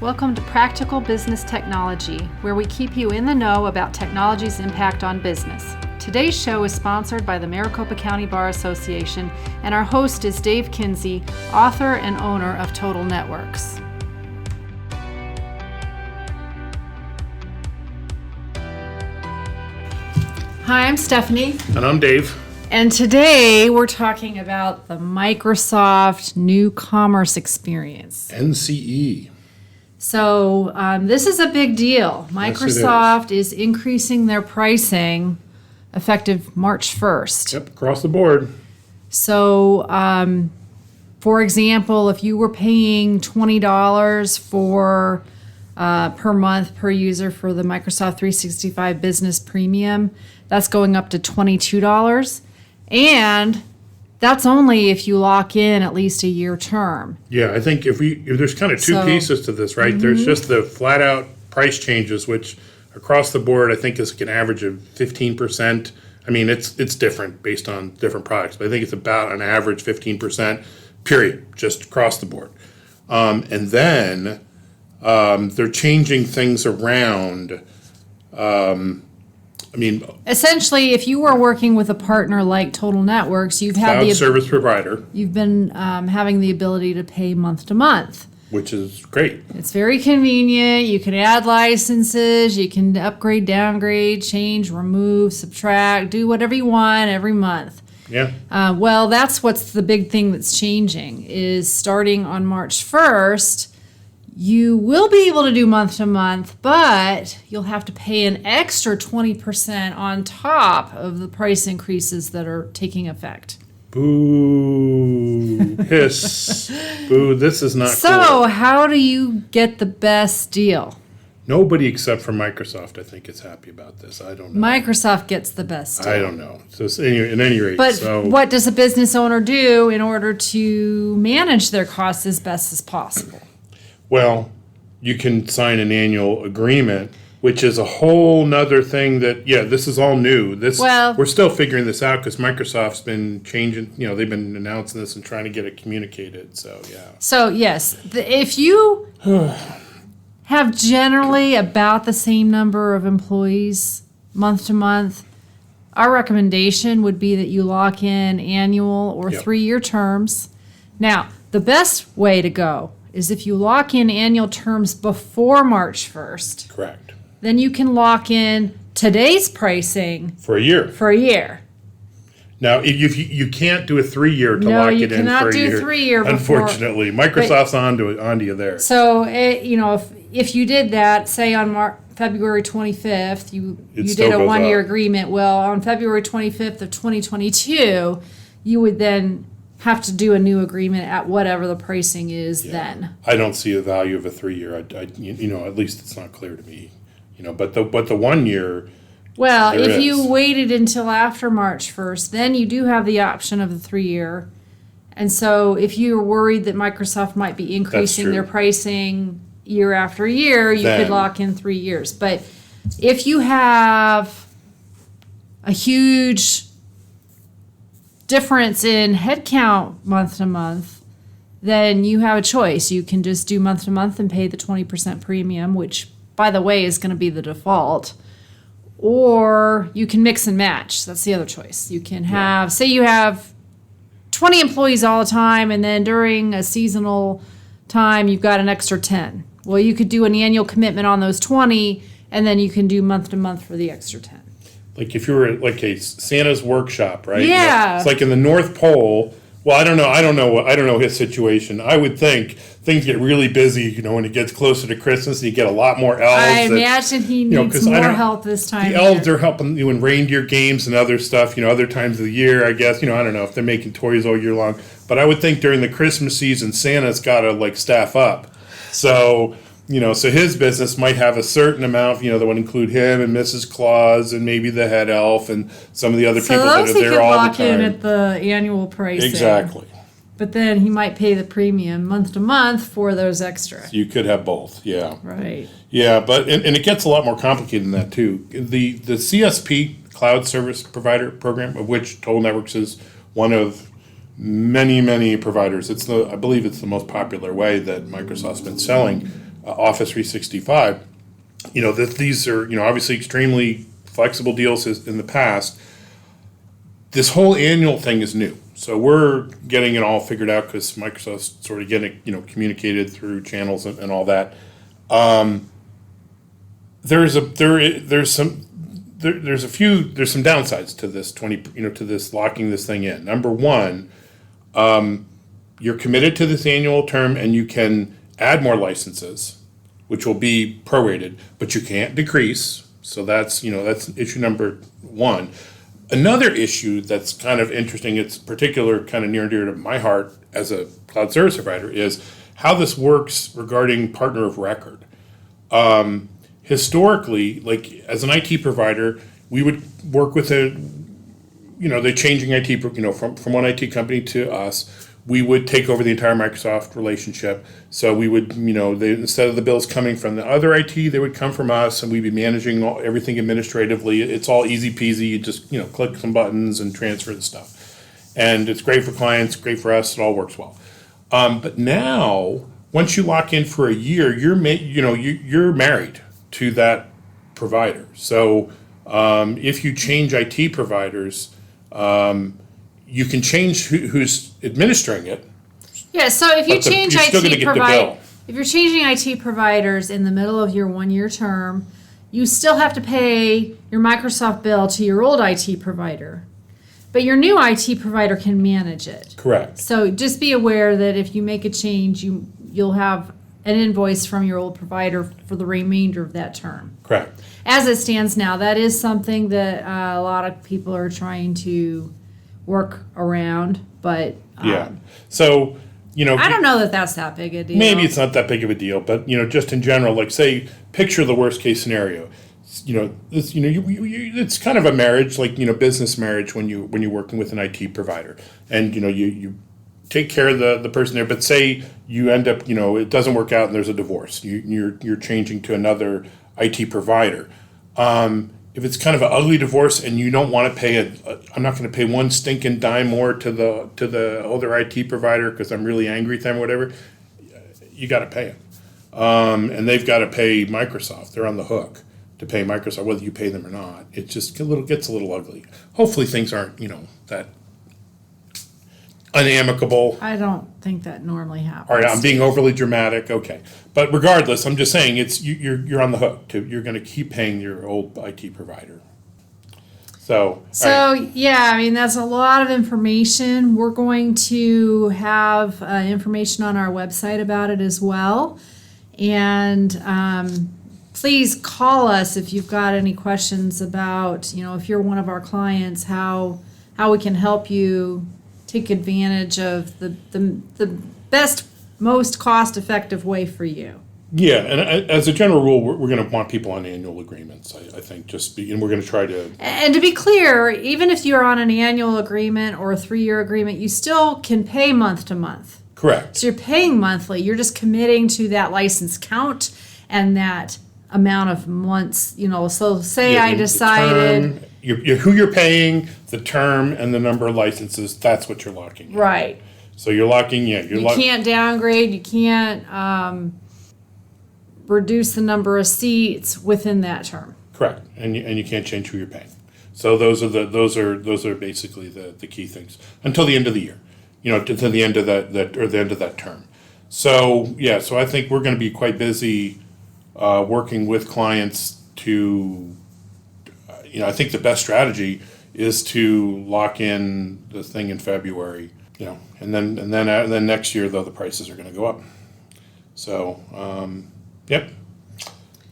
Welcome to Practical Business Technology, where we keep you in the know about technology's impact on business. Today's show is sponsored by the Maricopa County Bar Association, and our host is Dave Kinsey, author and owner of Total Networks. Hi, I'm Stephanie. And I'm Dave. And today we're talking about the Microsoft New Commerce Experience. NCE. So this is a big deal. Microsoft is increasing their pricing effective March 1st. Yep, across the board. So, for example, if you were paying $20 for per month per user for the Microsoft 365 Business Premium, that's going up to $22. And that's only if you lock in at least a year term. Yeah, I think if there's kind of two pieces to this, right? There's just the flat out price changes, which across the board I think is an average of 15%. I mean, it's different based on different products, but I think it's about an average 15%, period, just across the board. And then they're changing things around. Essentially, if you were working with a partner like Total Networks, you've had cloud service provider, you've been having the ability to pay month to month, which is great. It's very convenient. You can add licenses, you can upgrade, downgrade, change, remove, subtract, do whatever you want every month. Yeah. Well, that's what's the big thing that's changing is starting on March 1st. You will be able to do month to month, but you'll have to pay an extra 20% on top of the price increases that are taking effect. Boo. Hiss. Boo. This is not cool. So how do you get the best deal? Nobody except for Microsoft, I think, is happy about this. I don't know. Microsoft gets the best deal. I don't know. So anyway, at any rate. But what does a business owner do in order to manage their costs as best as possible? Well, you can sign an annual agreement, which is a whole nother thing that, this is all new. We're still figuring this out because Microsoft's been changing, they've been announcing this and trying to get it communicated. So, yeah. So, yes, if you have generally about the same number of employees month to month, our recommendation would be that you lock in annual or 3-year terms. Now, the best way to go is if you lock in annual terms before March 1st. Correct. Then you can lock in today's pricing for a year. Now, if you can't do a 3-year to lock it in for a year. No, you cannot do 3-year before. Unfortunately, Microsoft's onto you there. So, if you did that, say on February 25th, you did a 1-year agreement. Well, on February 25th of 2022, you would then have to do a new agreement at whatever the pricing is then. I don't see the value of a 3-year. At least it's not clear to me. But the 1 year. Well, if you waited until after March 1st, then you do have the option of the 3-year. And so if you're worried that Microsoft might be increasing their pricing year after year, you could lock in 3 years. But if you have a huge difference in headcount month to month, then you have a choice. You can just do month to month and pay the 20% premium, which, by the way, is going to be the default. Or you can mix and match. That's the other choice. You can have, say you have 20 employees all the time, and then during a seasonal time, you've got an extra 10. Well, you could do an annual commitment on those 20, and then you can do month to month for the extra 10. Like if you were at like a Santa's workshop, right? Yeah. It's like in the North Pole. Well, I don't know his situation. I would think things get really busy, when it gets closer to Christmas, and you get a lot more elves. I imagine he needs more help this time. The elves are helping you in reindeer games and other stuff, other times of the year, I guess. I don't know if they're making toys all year long. But I would think during the Christmas season, Santa's got to staff up. So, so his business might have a certain amount, that would include him and Mrs. Claus and maybe the head elf and some of the other people that are there all the time. So those he could lock in at the annual pricing. Exactly. But then he might pay the premium month to month for those extra. So you could have both, yeah. Right. Yeah, but and it gets a lot more complicated than that too. The CSP, Cloud Service Provider Program, of which Total Networks is one of many providers. I believe it's the most popular way that Microsoft's been selling Office 365. These are, obviously extremely flexible deals in the past. This whole annual thing is new. So we're getting it all figured out because Microsoft's sort of getting it, communicated through channels and all that. There's some downsides to this to this locking this thing in. Number one, you're committed to this annual term and you can add more licenses, which will be prorated, but you can't decrease. So that's issue number one. Another issue that's kind of interesting, it's particular kind of near and dear to my heart as a cloud service provider, is how this works regarding partner of record. Historically, like as an IT provider, we would work with they're changing IT, from one IT company to us. We would take over the entire Microsoft relationship. So we would, instead of the bills coming from the other IT, they would come from us, and we'd be managing everything administratively. It's all easy peasy. You just, click some buttons and transfer the stuff. And it's great for clients, great for us. It all works well. But now, once you lock in for a year, you're married to that provider. So if you change IT providers, you can change who's administering it. Yeah, so if you change you're still gonna IT get the bill. if you're changing IT providers in the middle of your 1-year term, you still have to pay your Microsoft bill to your old IT provider. But your new IT provider can manage it. Correct. So just be aware that if you make a change, you'll have an invoice from your old provider for the remainder of that term. Correct. As it stands now, that is something that a lot of people are trying to work around, but Yeah. So, I don't know that that's that big a deal. maybe it's not that big of a deal, but just in general, like say, picture the worst case scenario. It's kind of a marriage, like business marriage when you're working with an IT provider, and you take care of the person there. But say you end up, it doesn't work out and there's a divorce. You're changing to another IT provider. If it's kind of an ugly divorce and you don't want to pay I'm not going to pay one stinking dime more to the other IT provider because I'm really angry at them or whatever, you got to pay them. And they've got to pay Microsoft. They're on the hook to pay Microsoft, whether you pay them or not. It just gets a little ugly. Hopefully things aren't, that unamicable. I don't think that normally happens. All right, I'm being overly dramatic. Okay, but regardless, I'm just saying you're on the hook. You're going to keep paying your old IT provider. So right. Yeah, I mean that's a lot of information. We're going to have information on our website about it as well, and please call us if you've got any questions about if you're one of our clients, how we can help you take advantage of the best, most cost-effective way for you. Yeah, and as a general rule, we're going to want people on annual agreements. I think and we're going to try to. And to be clear, even if you're on an annual agreement or a 3-year agreement, you still can pay month to month. Correct. So you're paying monthly. You're just committing to that license count and that amount of months. So say I decided. Who you're paying, the term, and the number of licenses, that's what you're locking in. Right. So you're locking, You can't downgrade, you can't reduce the number of seats within that term. Correct, and you can't change who you're paying. So those are basically the key things until the end of the year, to the end of that or the end of that term. So so I think we're going to be quite busy working with clients to. I think the best strategy is to lock in the thing in February, and then next year though the prices are going to go up. So, yep.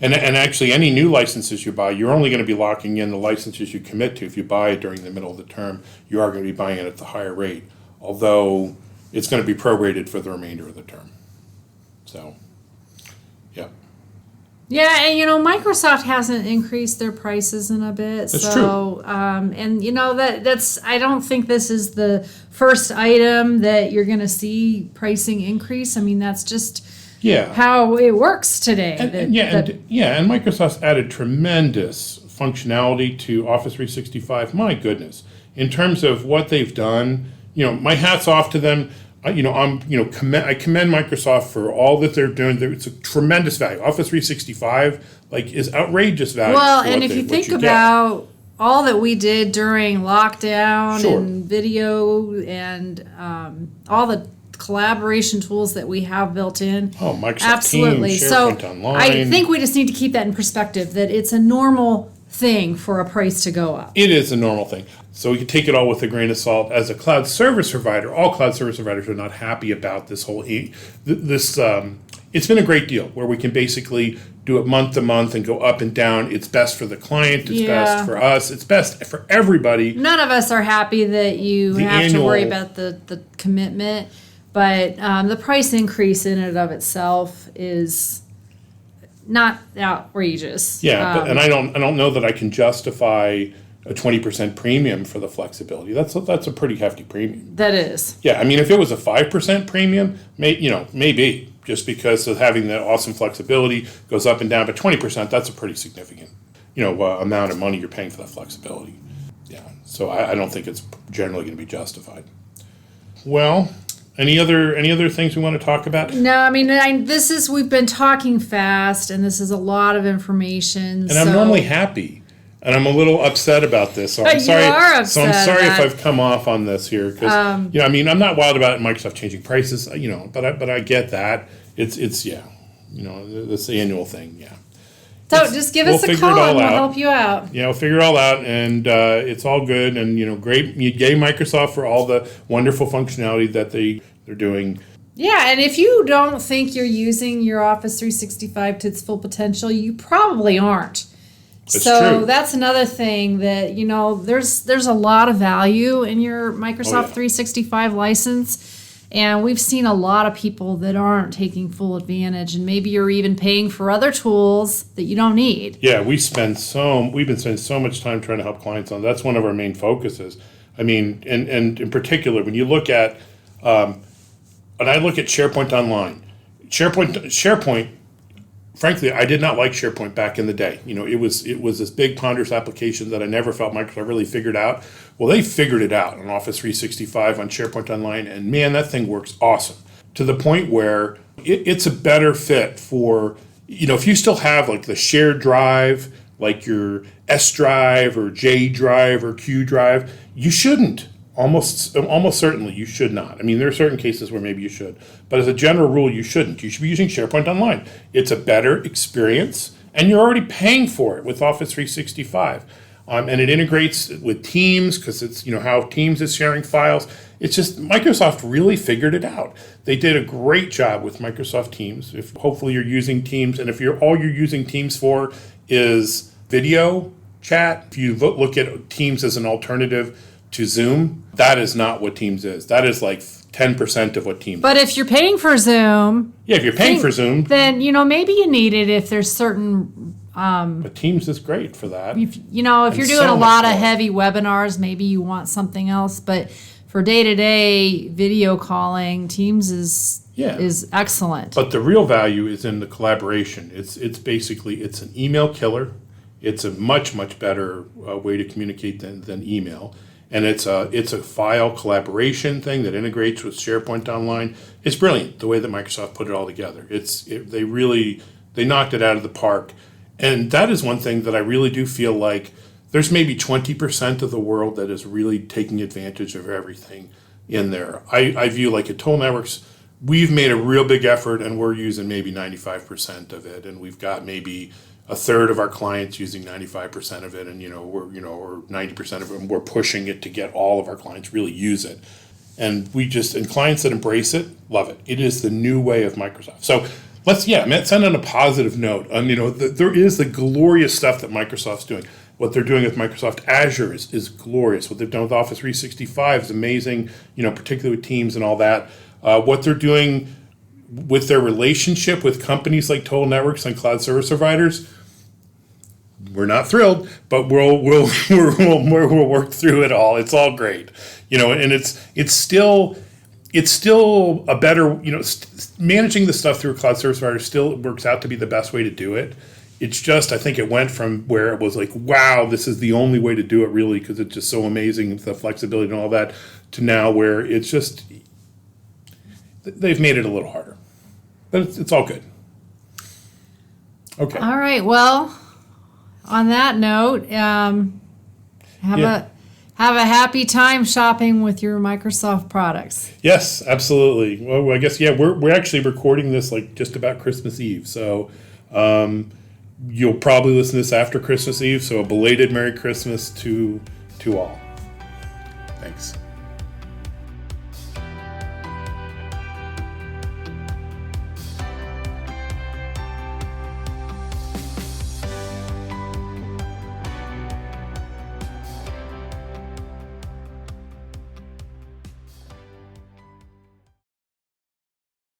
And actually, any new licenses you buy, you're only going to be locking in the licenses you commit to. If you buy it during the middle of the term, you are going to be buying it at the higher rate, although it's going to be prorated for the remainder of the term. So, yep. Yeah, and Microsoft hasn't increased their prices in a bit. That's true. And that's I don't think this is the first item that you're going to see pricing increase. I mean, that's just how it works today. And Microsoft's added tremendous functionality to Office 365. My goodness, in terms of what they've done, my hat's off to them. I commend Microsoft for all that they're doing. It's a tremendous value. Office 365 is outrageous value. Well, and if you think about all that we did during lockdown and video and all the collaboration tools that we have built in. Oh, Microsoft absolutely. Teams, SharePoint Online. I think we just need to keep that in perspective, that it's a normal thing for a price to go up. It is a normal thing. So we can take it all with a grain of salt. As a cloud service provider, all cloud service providers are not happy about this whole it's been a great deal where we can basically do it month to month and go up and down. It's best for the client. It's best for us. It's best for everybody. None of us are happy that you have to worry about the commitment, but the price increase in and of itself is not outrageous. Yeah, and I don't know that I can justify a 20% premium for the flexibility. That's a pretty hefty premium. That is. Yeah, I mean, if it was a 5% premium, maybe just because of having the awesome flexibility goes up and down, but 20%, that's a pretty significant, amount of money you're paying for that flexibility. Yeah, so I don't think it's generally going to be justified. Well, any other things we want to talk about? No, I mean, we've been talking fast, and this is a lot of information. And I'm normally happy. And I'm a little upset about this, so I'm sorry. So I'm sorry if I've come off on this here, because I'm not wild about Microsoft changing prices, but I get that it's this annual thing, yeah. So just give us a call and we'll help you out. Yeah, we'll figure it all out, and it's all good, and great. Yay, Microsoft, for all the wonderful functionality that they're doing. Yeah, and if you don't think you're using your Office 365 to its full potential, you probably aren't. That's another thing that, there's a lot of value in your Microsoft 365 license, and we've seen a lot of people that aren't taking full advantage, and maybe you're even paying for other tools that you don't need. Yeah, we've been spending so much time trying to help clients on. That's one of our main focuses. I mean, and in particular, when you look at, and I look at SharePoint Online, SharePoint. Frankly, I did not like SharePoint back in the day. It was this big ponderous application that I never felt Microsoft really figured out. Well, they figured it out on Office 365, on SharePoint Online, and man, that thing works awesome. To the point where it's a better fit for, if you still have like the shared drive, like your S drive or J drive or Q drive, you shouldn't. Almost certainly you should not. I mean, there are certain cases where maybe you should, but as a general rule, you shouldn't. You should be using SharePoint Online. It's a better experience, and you're already paying for it with Office 365. And it integrates with Teams, because it's how Teams is sharing files. It's just Microsoft really figured it out. They did a great job with Microsoft Teams. If hopefully you're using Teams, and if all you're using Teams for is video chat, if you look at Teams as an alternative to Zoom, that is not what Teams is. That is like 10% of what Teams is. But if you're paying for Zoom... Yeah, if you're paying for Zoom... Then, maybe you need it if there's certain... but Teams is great for that. If you're doing a lot of heavy webinars, maybe you want something else. But for day-to-day video calling, Teams is excellent. But the real value is in the collaboration. It's basically, it's an email killer. It's a much, much better way to communicate than email. And it's a file collaboration thing that integrates with SharePoint Online. It's brilliant the way that Microsoft put it all together. They knocked it out of the park. And that is one thing that I really do feel like there's maybe 20% of the world that is really taking advantage of everything in there. I view, like at Toll Networks, we've made a real big effort, and we're using maybe 95% of it, and we've got maybe a third of our clients using 95% of it, and or 90% of them, we're pushing it to get all of our clients really use it. And clients that embrace it love it. It is the new way of Microsoft. So let's send on a positive note. There is the glorious stuff that Microsoft's doing. What they're doing with Microsoft Azure is glorious. What they've done with Office 365 is amazing, particularly with Teams and all that. What they're doing with their relationship with companies like Toll Networks and cloud service providers, we're not thrilled, but we'll work through it all. It's all great, and it's still a better, managing the stuff through a cloud service provider still works out to be the best way to do it. It's just, I think it went from where it was like, wow, this is the only way to do it really, because it's just so amazing, the flexibility and all that, to now where it's just, they've made it a little harder. But it's all good. Okay. All right. Well, on that note, have a happy time shopping with your Microsoft products. Yes, absolutely. Well, I guess, we're actually recording this like just about Christmas Eve. So you'll probably listen to this after Christmas Eve. So a belated Merry Christmas to all. Thanks.